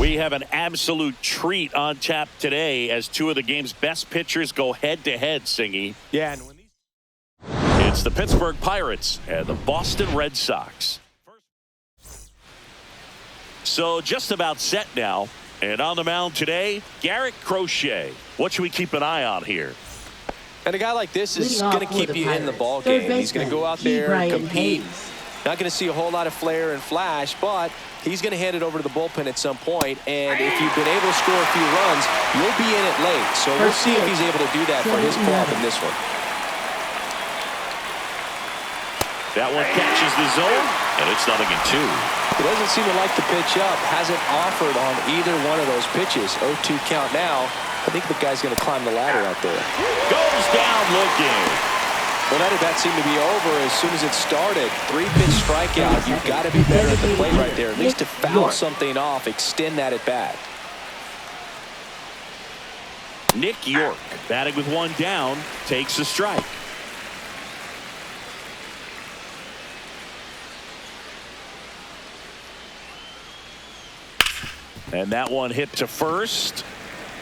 We have an absolute treat on tap today as two of the game's best pitchers go head-to-head, Singy. Yeah, and when It's the Pittsburgh Pirates and the Boston Red Sox. So just about set now. And on the mound today, Garrett Crochet. What should we keep an eye on here? And a guy like this is going to keep you in the ball game. He's going to go out there and compete. Not going to see a whole lot of flair and flash, but he's going to hand it over to the bullpen at some point. And if you've been able to score a few runs, you'll be in it late. So we'll see if he's able to do that for his club in this one. That one catches the zone, and it's 0-2. He doesn't seem to like the pitch up. Hasn't offered on either one of those pitches. 0-2 count now. I think the guy's going to climb the ladder out there. Goes down looking. Well, that at-bat seemed to be over as soon as it started. 3-pitch strikeout. You've got to be better at the plate right there. At least to foul something off, extend that at-bat. Nick York, batting with one down, takes a strike. And that one hit to first.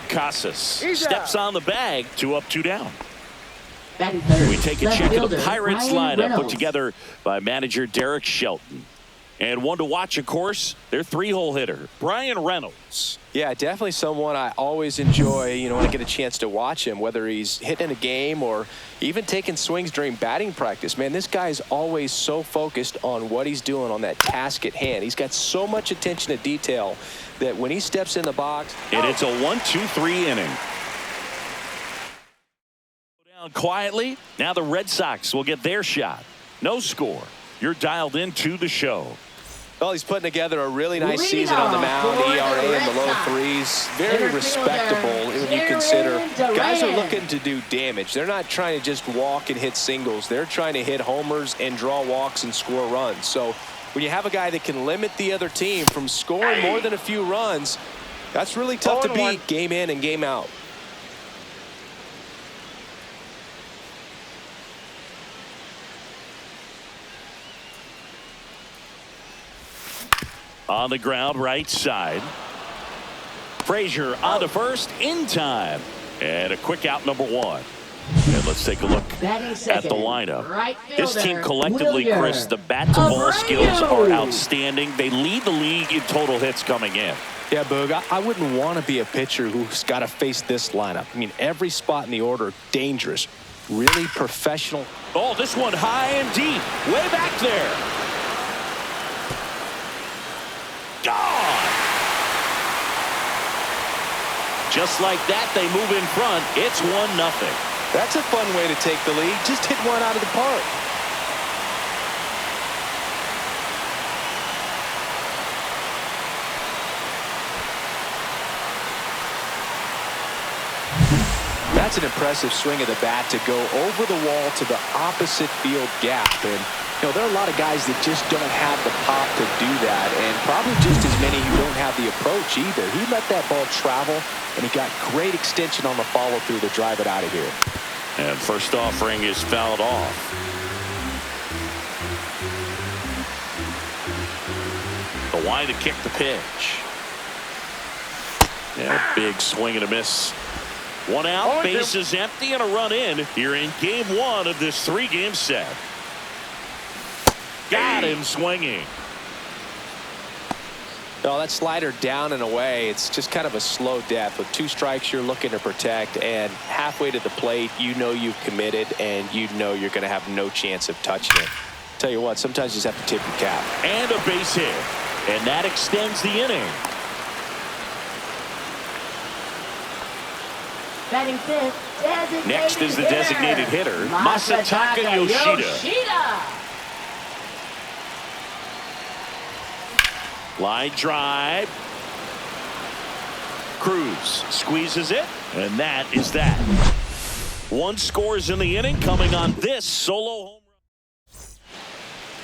Casas steps on the bag. 2 up, 2 down. We take a check of the Pirates lineup put together by manager Derek Shelton. And one to watch, of course, their 3-hole hitter, Brian Reynolds. Yeah, definitely someone I always enjoy, when I get a chance to watch him, whether he's hitting a game or even taking swings during batting practice. Man, this guy is always so focused on what he's doing on that task at hand. He's got so much attention to detail that when he steps in the box. And it's a 1-2-3 inning. Down quietly. Now the Red Sox will get their shot. No score. You're dialed into the show. Well, he's putting together a really nice season on the mound. ERA in the low 3s. Very respectable when you consider guys are looking to do damage. They're not trying to just walk and hit singles. They're trying to hit homers and draw walks and score runs. So when you have a guy that can limit the other team from scoring more than a few runs, that's really tough to beat game in and game out. On the ground, right side. Frazier on to first in time. And a quick out, number 1. And let's take a look at the lineup. This team collectively, Chris, the bat-to-ball skills are outstanding. They lead the league in total hits coming in. Yeah, Boog, I wouldn't want to be a pitcher who's got to face this lineup. I mean, every spot in the order, dangerous. Really professional. Oh, this one high and deep. Way back there. Gone. Just like that, they move in front. It's 1-0. That's a fun way to take the lead. Just hit one out of the park. That's an impressive swing of the bat to go over the wall to the opposite field gap. And there are a lot of guys that just don't have the pop to do that, and probably just as many who don't have the approach either. He let that ball travel, and he got great extension on the follow-through to drive it out of here. And first offering is fouled off. The line to kick the pitch. And a big swing and a miss. 1 out, bases empty, and a run in here in game 1 of this 3-game set. Got him swinging. No, that slider down and away, it's just kind of a slow death. With 2 strikes, you're looking to protect, and halfway to the plate, you've committed, and you're going to have no chance of touching it. Tell you what, sometimes you just have to tip your cap. And a base hit, and that extends the inning. Batting fifth, next is the designated hitter, Masataka Yoshida. Line drive. Cruz squeezes it, and that is that. 1 scores in the inning, coming on this solo home run.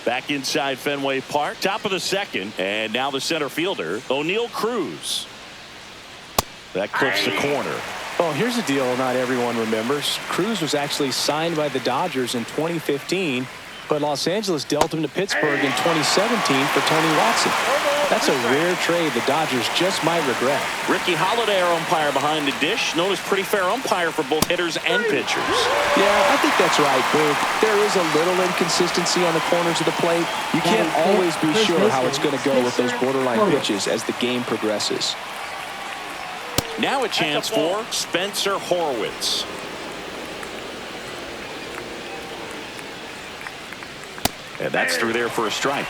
Back inside Fenway Park, top of the 2nd, and now the center fielder, O'Neal Cruz. That clips the corner. Well, here's a deal not everyone remembers. Cruz was actually signed by the Dodgers in 2015. but Los Angeles dealt him to Pittsburgh in 2017 for Tony Watson. That's a rare trade the Dodgers just might regret. Ricky Holiday, our umpire behind the dish, known as pretty fair umpire for both hitters and pitchers. Yeah, I think that's right, Boog. There is a little inconsistency on the corners of the plate. You can't always be sure how it's going to go with those borderline pitches as the game progresses. Now a chance for Spencer Horwitz. And that's through there for a strike.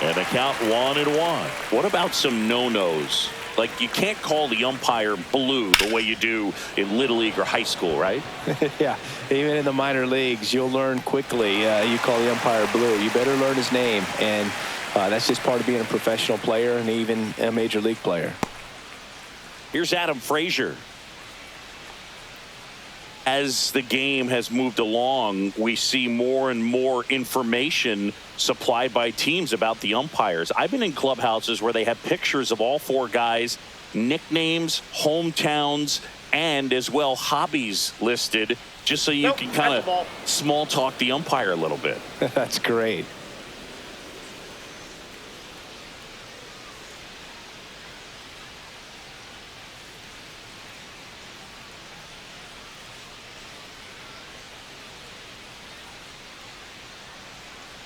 And the count 1-1. What about some no-nos? Like, you can't call the umpire blue the way you do in Little League or high school, right? Yeah, even in the minor leagues, you'll learn quickly. You call the umpire blue. You better learn his name. And that's just part of being a professional player and even a major league player. Here's Adam Frazier. As the game has moved along, we see more and more information supplied by teams about the umpires. I've been in clubhouses where they have pictures of all four guys, nicknames, hometowns, and as well hobbies listed, just so you can kind of small talk the umpire a little bit. That's great.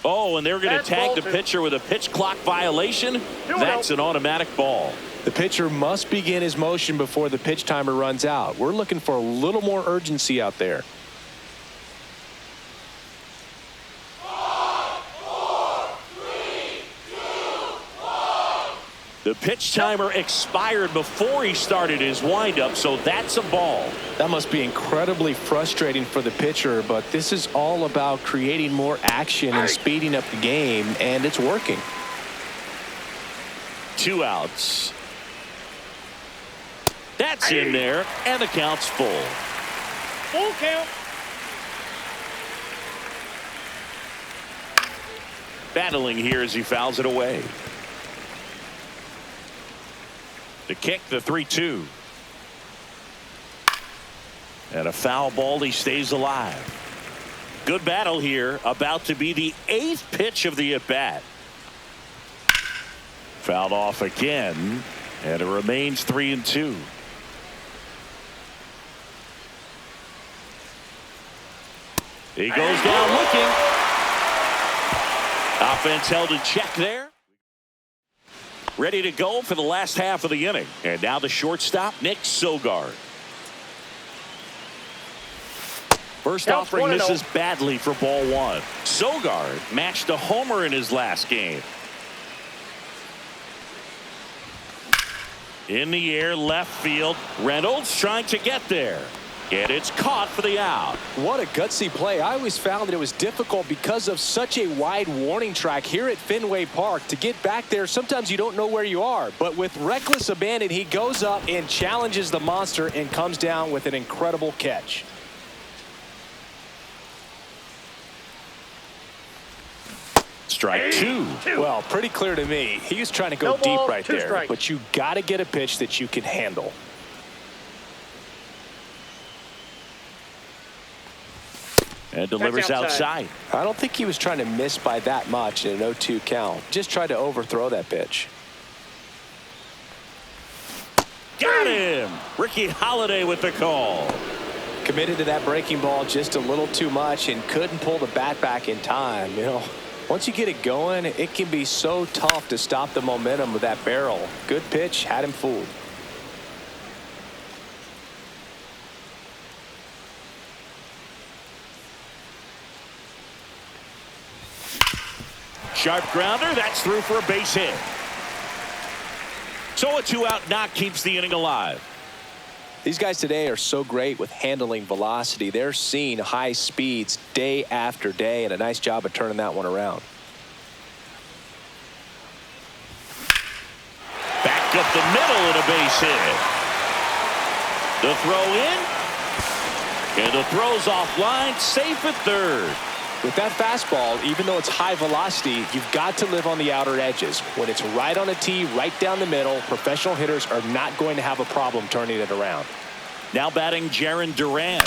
Oh, and they're going to tag the pitcher with a pitch clock violation. That's an automatic ball. The pitcher must begin his motion before the pitch timer runs out. We're looking for a little more urgency out there. The pitch timer expired before he started his windup, so that's a ball. That must be incredibly frustrating for the pitcher, but this is all about creating more action and speeding up the game, and it's working. 2 outs. That's in there, and the count's full. Full count. Battling here as he fouls it away. The kick, the 3-2. And a foul ball, he stays alive. Good battle here, about to be the 8th pitch of the at-bat. Fouled off again, and it remains 3-2. He goes down looking. Offense held in check there. Ready to go for the last half of the inning. And now the shortstop, Nick Sogard. First offering misses badly for ball 1. Sogard matched a homer in his last game. In the air, left field. Reynolds trying to get there. And it's caught for the out. What a gutsy play. I always found that it was difficult because of such a wide warning track here at Fenway Park. To get back there, sometimes you don't know where you are. But with reckless abandon, he goes up and challenges the monster and comes down with an incredible catch. Strike 2. Well, pretty clear to me. He was trying to go deep right there. But you got to get a pitch that you can handle. And delivers outside. I don't think he was trying to miss by that much in an 0-2 count. Just tried to overthrow that pitch. Got him. Ricky Holiday with the call. Committed to that breaking ball just a little too much and couldn't pull the bat back in time. You know, once you get it going, it can be so tough to stop the momentum with that barrel. Good pitch, had him fooled. Sharp grounder, that's through for a base hit. So a 2-out knock keeps the inning alive. These guys today are so great with handling velocity. They're seeing high speeds day after day, and a nice job of turning that one around. Back up the middle and a base hit. The throw in. And the throw's offline, safe at third. With that fastball, even though it's high velocity, you've got to live on the outer edges. When it's right on a tee, right down the middle, professional hitters are not going to have a problem turning it around. Now batting Jarren Duran.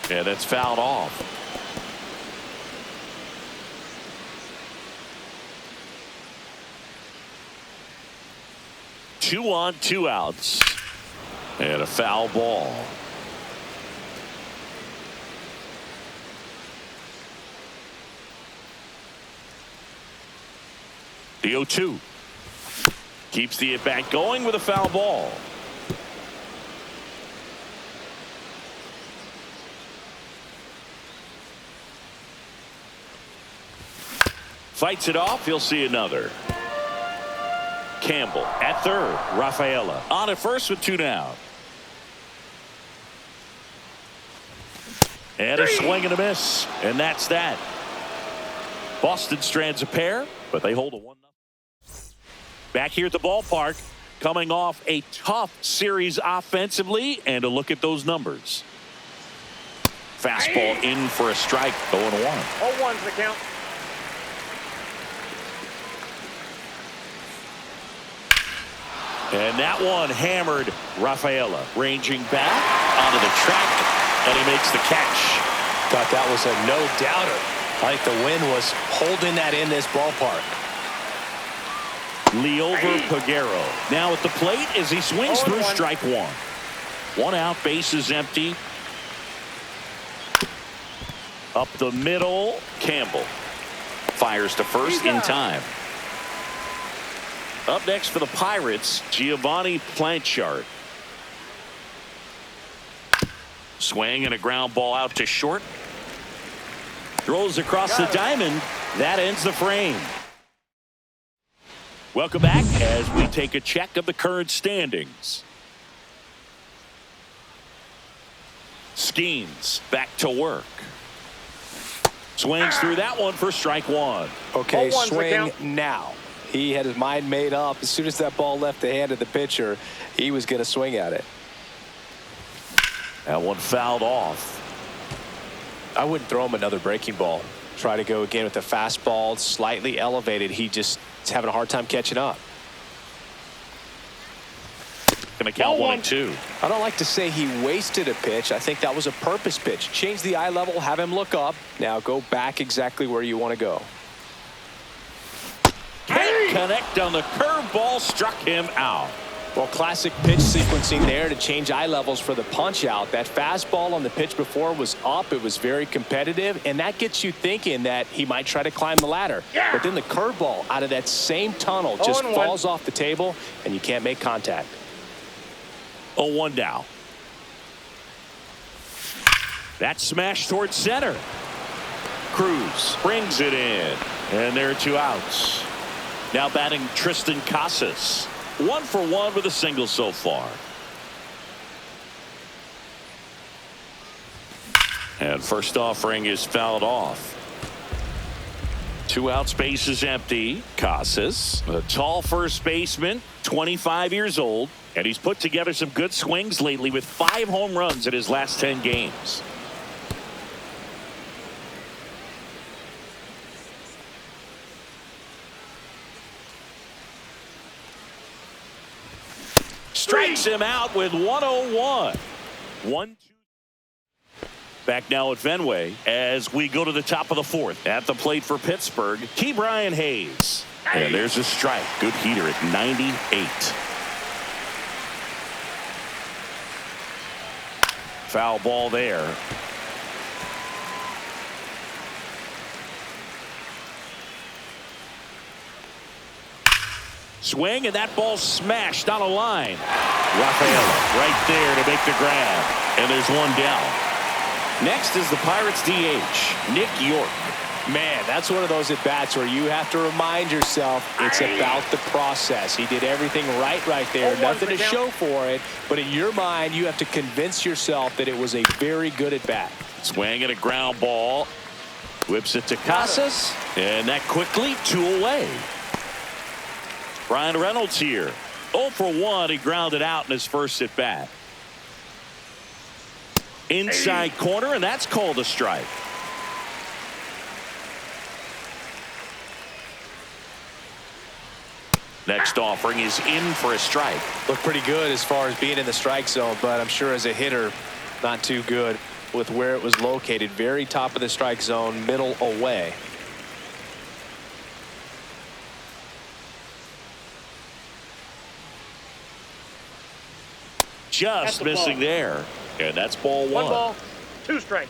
And it's fouled off. 2 on, 2 outs. And a foul ball. The 0-2. Keeps the at-bat going with a foul ball. Fights it off. He'll see another. Campbell at third. Rafaela on at first with 2 down. And a swing and a miss. And that's that. Boston strands a pair, but they hold a 1-0. Back here at the ballpark, coming off a tough series offensively, and a look at those numbers. Fastball in for a strike. 0-1. 0-1's the count. And that one hammered Rafaela, ranging back onto the track, and he makes the catch. Thought that was a no-doubter. I think the wind was holding that in this ballpark. Leover Peguero now at the plate as he swings through strike 1. 1 out, bases empty. Up the middle, Campbell fires to first in time. Up next for the Pirates, Giovanni Planchard. Swing and a ground ball out to short. Throws across the diamond. That ends the frame. Welcome back as we take a check of the current standings. Skeens back to work. Swings through that one for strike 1. Okay, swing now. He had his mind made up. As soon as that ball left the hand of the pitcher, he was going to swing at it. That one fouled off. I wouldn't throw him another breaking ball. Try to go again with the fastball, slightly elevated. He just is having a hard time catching up. Going to count 1-2. I don't like to say he wasted a pitch. I think that was a purpose pitch. Change the eye level, have him look up. Now go back exactly where you want to go. Can't connect on the curveball, struck him out. Well, classic pitch sequencing there to change eye levels for the punch out. That fastball on the pitch before was up. It was very competitive, and that gets you thinking that he might try to climb the ladder. Yeah. But then the curveball out of that same tunnel just falls off the table, and you can't make contact. 0-1 now. That smash towards center. Cruz brings it in, and there are 2 outs. Now batting Tristan Casas. 1 for 1 with a single so far. And first offering is fouled off. 2 outs, base is empty. Casas, a tall first baseman, 25 years old, and he's put together some good swings lately with 5 home runs in his last 10 games. Strikes him out with 1-0-1. 1-2. Back now at Fenway as we go to the top of the 4th. At the plate for Pittsburgh, T. Brian Hayes. And there's a strike. Good heater at 98. Foul ball there. Swing, and that ball smashed on a line. Rafaela right there to make the grab. And there's 1 down. Next is the Pirates DH, Nick York. Man, that's one of those at-bats where you have to remind yourself it's about the process. He did everything right there. Nothing to show for it. But in your mind, you have to convince yourself that it was a very good at-bat. Swing and a ground ball. Whips it to Casas. And that quickly 2 away. Brian Reynolds here. 0 for 1. He grounded out in his first at bat. Inside corner, and that's called a strike. Next offering is in for a strike. Looked pretty good as far as being in the strike zone, but I'm sure as a hitter, not too good with where it was located. Very top of the strike zone, middle away. just missing there. And that's ball one. 1 ball, 2 strikes.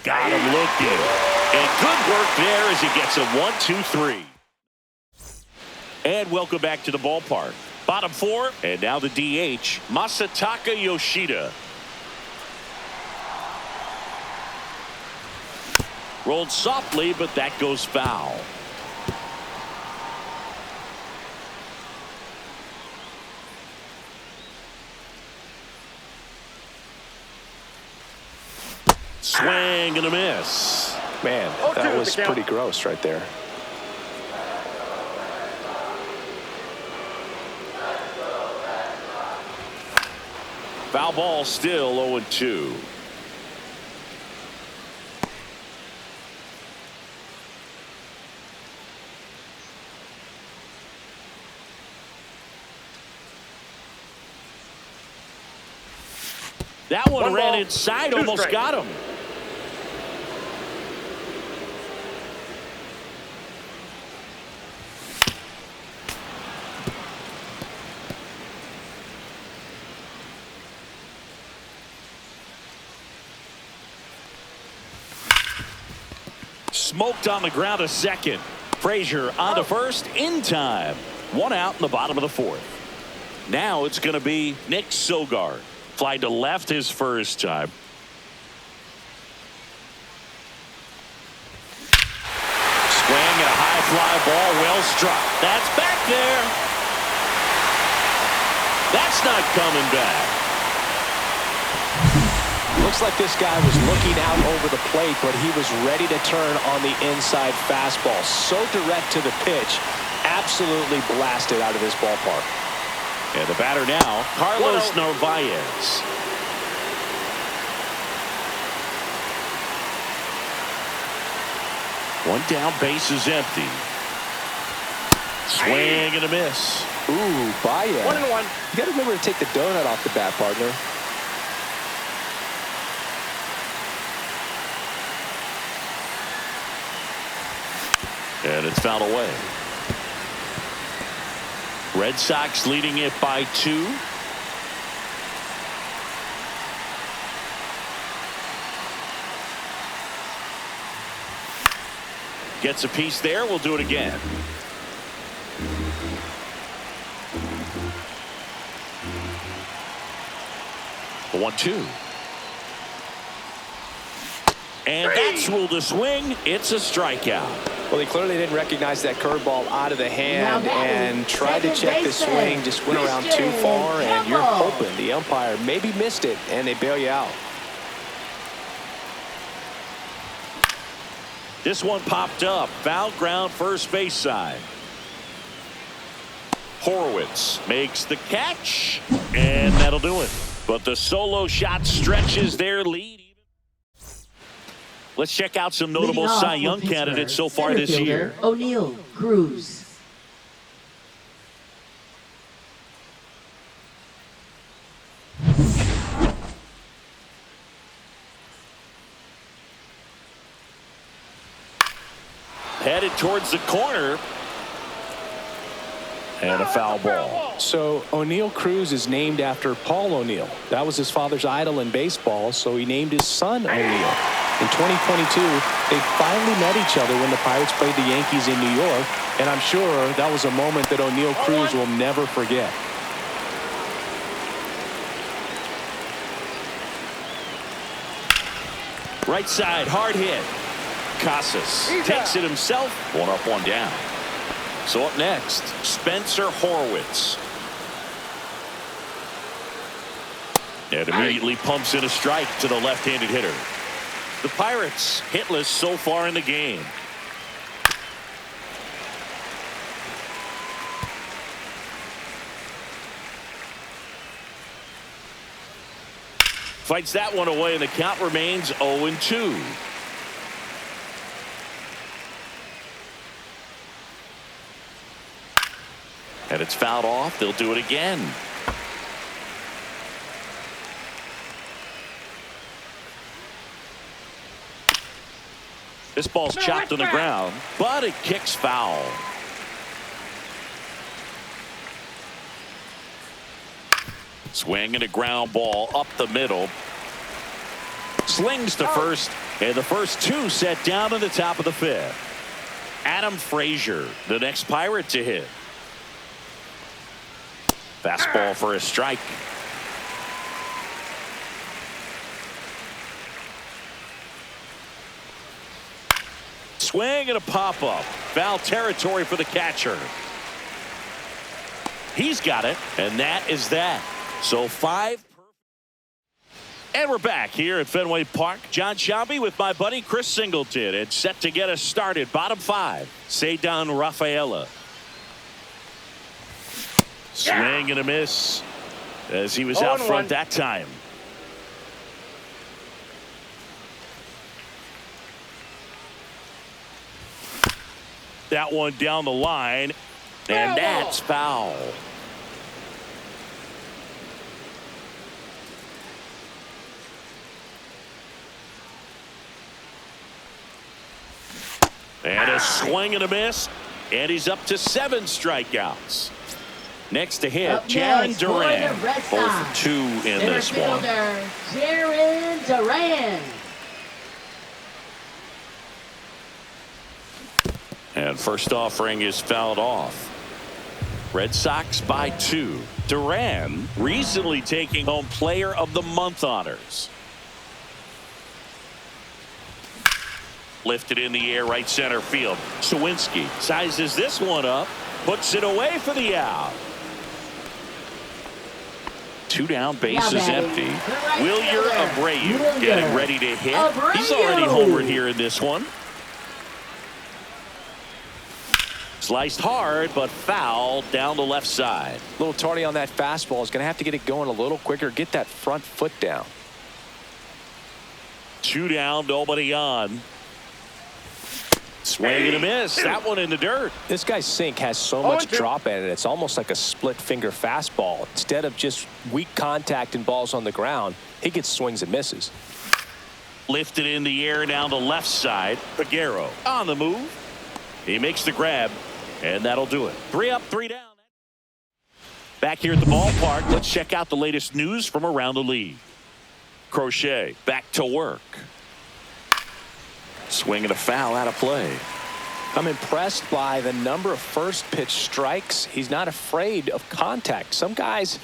Got him looking. And good work there as he gets him 1, 2, 3. And welcome back to the ballpark. Bottom 4, and now the DH, Masataka Yoshida. Rolled softly, but that goes foul. Swing and a miss. Man, that was pretty gross right there. Foul ball, still 0-2. That one ran inside, almost got him. Smoked on the ground a second. Frazier on to first in time. 1 out in the bottom of the 4th. Now it's going to be Nick Sogard. Fly to left his first time. Swing and a high fly ball, well struck. That's back there. That's not coming back. Looks like this guy was looking out over the plate, but he was ready to turn on the inside fastball. So direct to the pitch. Absolutely blasted out of this ballpark. And the batter now, Carlos Narvaez. One down, base is empty. Swing and a miss. Ooh, Baez. 1-1. You got to remember to take the donut off the bat, partner. And it's fouled away. Red Sox leading it by 2. Gets a piece there. We'll do it again. The 1-2. And that's ruled a swing. It's a strikeout. Well, he clearly didn't recognize that curveball out of the hand and tried to check the swing, just went around too far, and you're hoping the umpire maybe missed it, and they bail you out. This one popped up. Foul ground, first base side. Horowitz makes the catch, and that'll do it. But the solo shot stretches their lead. Let's check out some notable Cy Young candidates so far this year. O'Neal Cruz. Headed towards the corner. And a foul ball. So O'Neal Cruz is named after Paul O'Neill. That was his father's idol in baseball, so he named his son O'Neal. In 2022, they finally met each other when the Pirates played the Yankees in New York, and I'm sure that was a moment that O'Neal Cruz will never forget. Right side, hard hit. Casas takes it himself. 1 up, 1 down. So up next, Spencer Horowitz. And immediately pumps in a strike to the left-handed hitter. The Pirates hitless so far in the game. Fights that one away, and the count remains 0-2. And it's fouled off. They'll do it again. This ball's chopped on the ground, but it kicks foul. Swinging a ground ball up the middle. Slings to first, and the first two set down to the top of the fifth. Adam Frazier, the next Pirate to hit. Fastball for a strike. Swing and a pop-up. Foul territory for the catcher. He's got it, and that is that. So 5. And we're back here at Fenway Park. John Sciambi with my buddy Chris Singleton. It's set to get us started. Bottom 5. Cedar Rafaela. Swing and a miss as he was out front that time. That one down the line, and that's foul. And a swing and a miss, and he's up to 7 strikeouts. Next to hit, Jaron Duran. 0 for 2 in this one. Jaron Duran. And first offering is fouled off. Red Sox by 2. Duran recently taking home Player of the Month honors. Lifted in the air, right center field. Sawinski sizes this one up, puts it away for the out. 2 down, bases empty. Wilyer Abreu getting ready to hit. He's already homered here in this one. Sliced hard, but foul down the left side. A little tardy on that fastball. Is going to have to get it going a little quicker. Get that front foot down. 2 down, nobody on. Swing and a miss. That one in the dirt. This guy's sink has so much drop in it. It's almost like a split finger fastball. Instead of just weak contact and balls on the ground, he gets swings and misses. Lifted in the air down the left side. Peguero on the move. He makes the grab, and that'll do it. 3 up, 3 down. Back here at the ballpark, let's check out the latest news from around the league. Crochet back to work. Swinging a foul out of play. I'm impressed by the number of first pitch strikes. He's not afraid of contact. Some guys,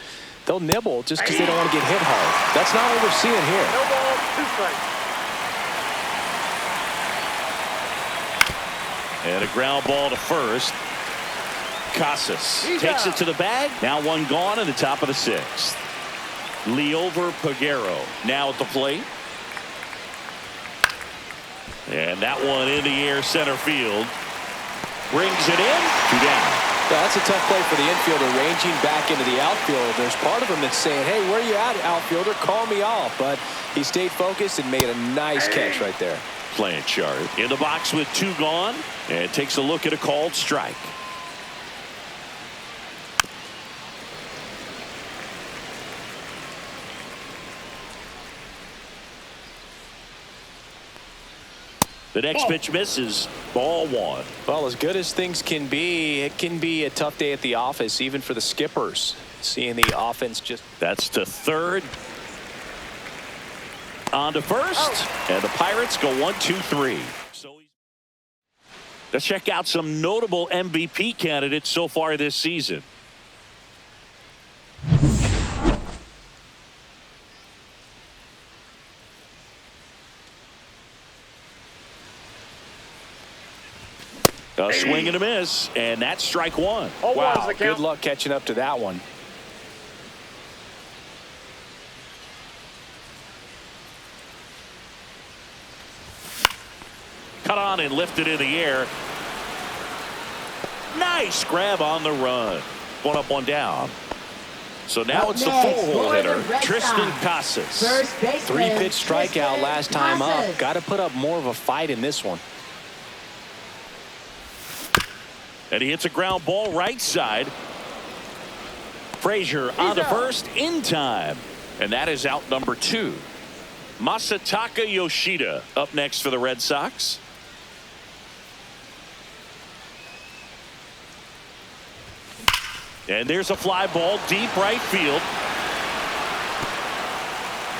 they'll nibble just because they don't want to get hit hard. That's not what we're seeing here. No ball, 2 strikes. And a ground ball to first. Casas takes it to the bag. Now 1 gone in the top of the 6th. Liover Peguero now at the plate. And that one in the air center field. Brings it in. 2 down. Yeah, that's a tough play for the infielder, ranging back into the outfield. There's part of him that's saying, hey, where are you at, outfielder? Call me off. But he stayed focused and made a nice catch right there. Playing chart in the box with 2 gone, and takes a look at a called strike. The next pitch misses. Ball 1. Well, as good as things can be, it can be a tough day at the office, even for the skippers. Seeing the offense just... That's to third. On to first. And the Pirates go 1, 2, 3. So let's check out some notable MVP candidates so far this season. A swing and a miss, and that's strike 1. Wow, good luck catching up to that one. Cut on and lifted in the air. Nice grab on the run. 1 up, 1 down. So now it's the 4-hole hitter, Tristan Casas. 3-pitch strikeout last time up. Got to put up more of a fight in this one. And he hits a ground ball right side. Frazier on the first in time. And that is out number 2. Masataka Yoshida up next for the Red Sox. And there's a fly ball deep right field.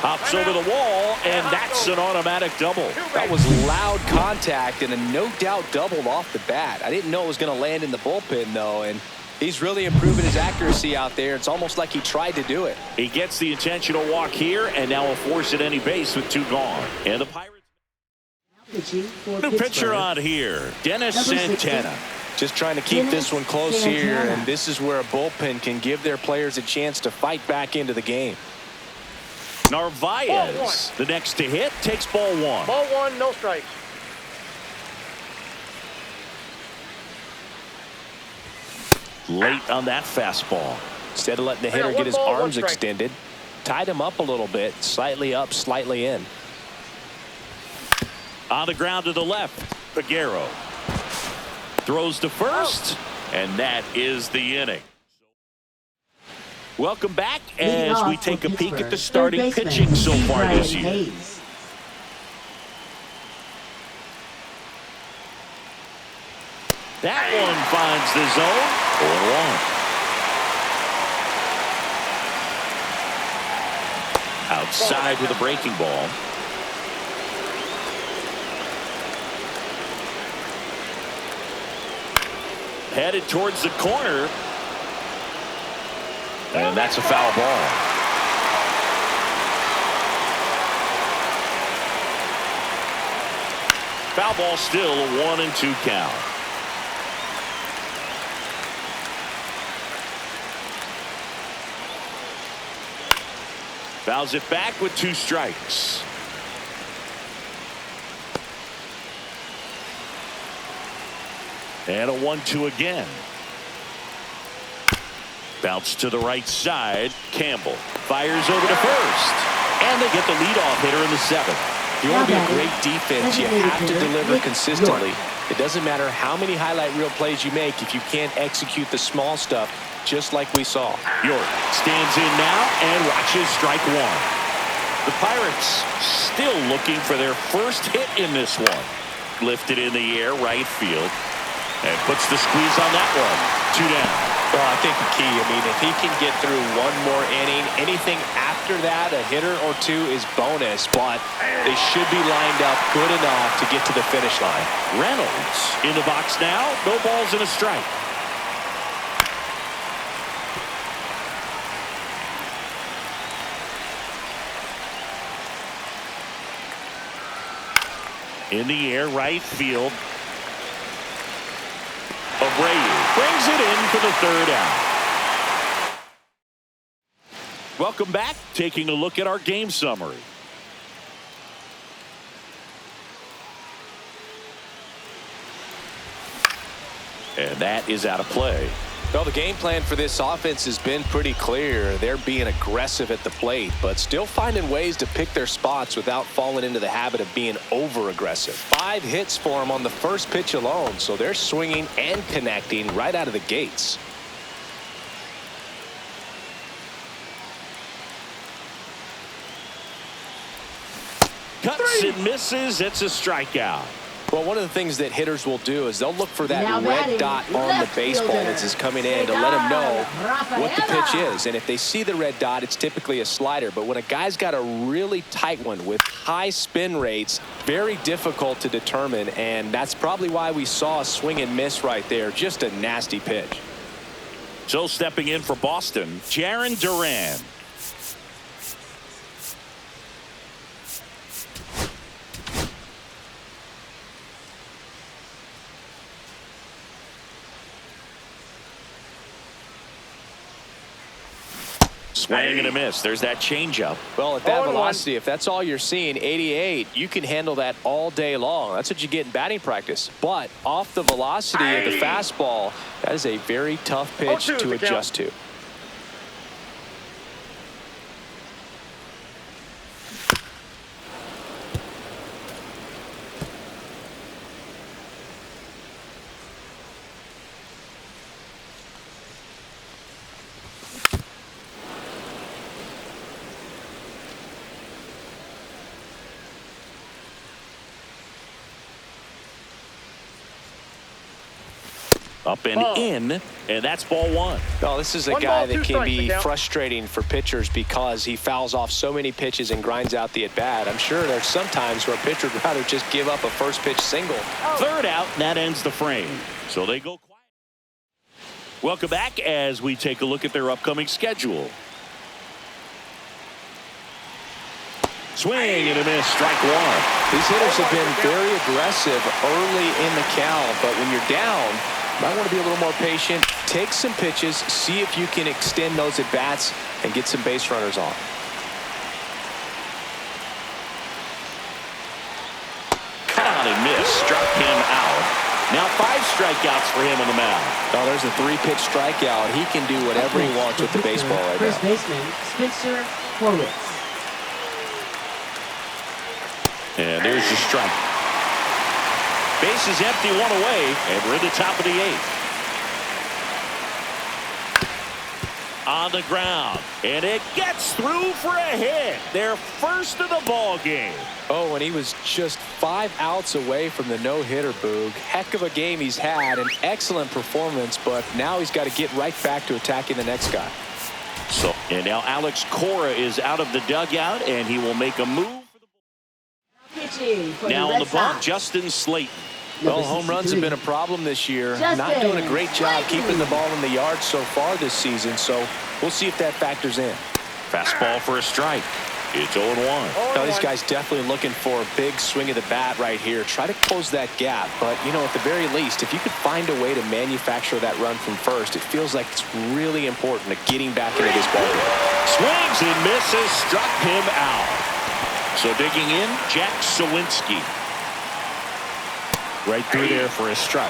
Hops over the wall, and that's an automatic double. That was loud contact and a no-doubt double off the bat. I didn't know it was going to land in the bullpen, though, and he's really improving his accuracy out there. It's almost like he tried to do it. He gets the intentional walk here, and now a force at any base with 2 gone. And the Pirates. New pitcher on here, Dennis Santana. Just trying to keep this one close here, and this is where a bullpen can give their players a chance to fight back into the game. Narvaez, the next to hit, takes ball 1. Ball 1, no strikes. Late on that fastball. Instead of letting the hitter get his arms extended, tied him up a little bit, slightly up, slightly in. On the ground to the left, Peguero throws to first, and that is the inning. Welcome back as we take a peek at the starting pitching so far this year. That one finds the zone. 0-1. Outside with a breaking ball. Headed towards the corner. And that's a foul ball. Foul ball, still a 1-2 count. Fouls it back with 2 strikes. And a 1-2 again. Bounce to the right side. Campbell fires over to first. And they get the leadoff hitter in the 7th. If you want to be a great defense, you have to deliver consistently. It doesn't matter how many highlight reel plays you make if you can't execute the small stuff, just like we saw. York stands in now and watches strike 1. The Pirates still looking for their first hit in this one. Lifted in the air, right field. And puts the squeeze on that one. 2 down. Well, I think the key, I mean, if he can get through one more inning, anything after that, a hitter or 2 is bonus, but they should be lined up good enough to get to the finish line. Reynolds in the box now. No balls and a strike. In the air, right field. Abreu brings it in for the 3rd out. Welcome back. Taking a look at our game summary. And that is out of play. Well, the game plan for this offense has been pretty clear. They're being aggressive at the plate, but still finding ways to pick their spots without falling into the habit of being over-aggressive. 5 hits for them on the first pitch alone, so they're swinging and connecting right out of the gates. Cuts and misses. It's a strikeout. Well, one of the things that hitters will do is they'll look for that red dot on the baseball as it's coming in to let them know what the pitch is. And if they see the red dot, it's typically a slider. But when a guy's got a really tight one with high spin rates, very difficult to determine. And that's probably why we saw a swing and miss right there. Just a nasty pitch. So stepping in for Boston, Jarren Duran. Swing and a miss. There's that changeup. Well, at that velocity, if that's all you're seeing, 88, you can handle that all day long. That's what you get in batting practice. But off the velocity of the fastball, that is a very tough pitch to adjust to. Up and in, and that's ball one. Oh, this is a guy that can be frustrating for pitchers because he fouls off so many pitches and grinds out the at-bat. I'm sure there's some times where a pitcher would rather just give up a first pitch single. Third out, and that ends the frame. So they go quiet. Welcome back as we take a look at their upcoming schedule. Swing and a miss, strike one. These hitters have been very aggressive early in the count, but when you're down, you might want to be a little more patient. Take some pitches, see if you can extend those at bats and get some base runners on. Caught and missed, struck him out. Now 5 strikeouts for him on the mound. Oh, there's a 3-pitch strikeout. He can do whatever he wants with the baseball right now. First baseman Spencer Horwitz. And there's the strike. Base is empty, 1 away, and we're in the top of the 8th. On the ground, and it gets through for a hit. Their first of the ball game. Oh, and he was just 5 outs away from the no-hitter, Boog. Heck of a game he's had, an excellent performance, but now he's got to get right back to attacking the next guy. So, and now Alex Cora is out of the dugout, and he will make a move. Now on the bump, Justin Slayton. Well, home runs have been a problem this year. Not doing a great job keeping the ball in the yard so far this season, so we'll see if that factors in. Fastball for a strike. It's 0-1. Now, these guys definitely looking for a big swing of the bat right here. Try to close that gap, but, you know, at the very least, if you could find a way to manufacture that run from first, it feels like it's really important to getting back into this ball game. Swings and misses, struck him out. So digging in, Jack Sawinski. Right through there for a strike.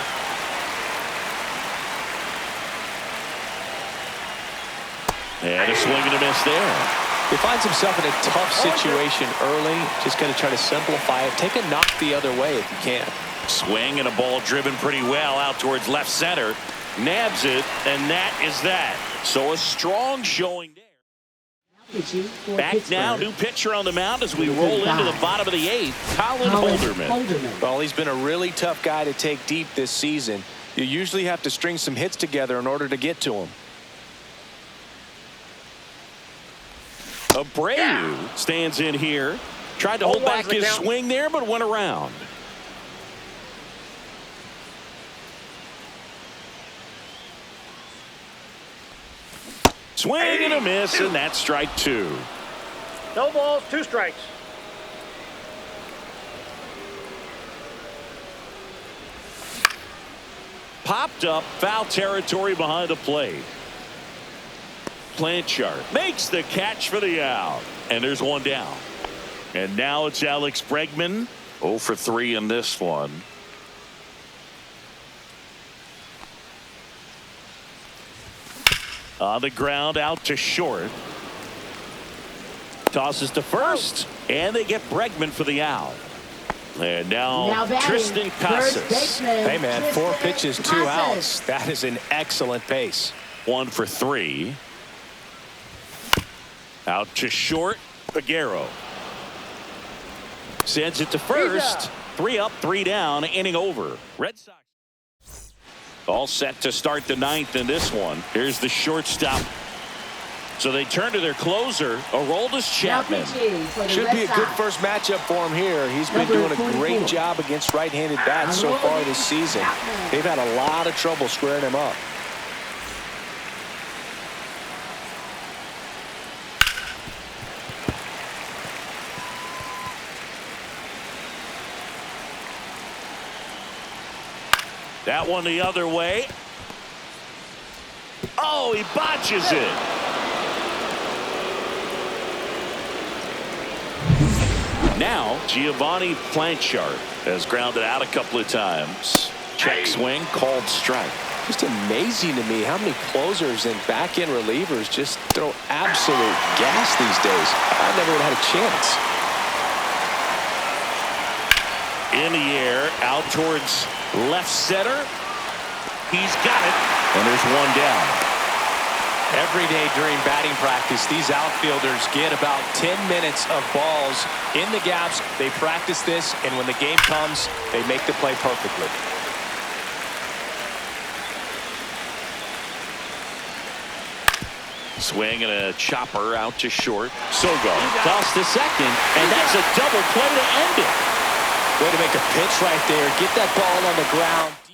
And a swing and a miss there. He finds himself in a tough situation early. Just going to try to simplify it. Take a knock the other way if you can. Swing and a ball driven pretty well out towards left center. Nabs it, and that is that. So a strong showing there. Back now, new pitcher on the mound as we roll into the bottom of the 8th, Colin Holderman. Well, he's been a really tough guy to take deep this season. You usually have to string some hits together in order to get to him. Abreu stands in here. Tried to hold back his swing there, but went around. Swing and a miss, and that's strike 2. No balls, 2 strikes. Popped up, foul territory behind the plate. Blanchard makes the catch for the out, and there's 1 down. And now it's Alex Bregman, 0 for 3 in this one. On the ground, out to short. Tosses to first, and they get Bregman for the out. And now Tristan Casas. Hey, man, 4 pitches, 2 outs. That is an excellent pace. 1 for 3. Out to short, Peguero. Sends it to first. 3 up, 3 down, inning over. Red Sox all set to start the 9th in this one. Here's the shortstop. So they turn to their closer, Aroldis Chapman. Should be a good first matchup for him here. He's been doing a great job against right-handed bats so far this season. They've had a lot of trouble squaring him up. That one the other way. Oh, he botches it. Now Giovanni Blanchard has grounded out a couple of times. Check swing, called strike. Just amazing to me how many closers and back-end relievers just throw absolute gas these days. I never would have had a chance. In the air, out towards left center. He's got it, and there's 1 down. Every day during batting practice, these outfielders get about 10 minutes of balls in the gaps. They practice this, and when the game comes, they make the play perfectly. Swing and a chopper out to short. Sogo toss to second, and that's a double play to end it. Way to make a pitch right there. Get that ball on the ground.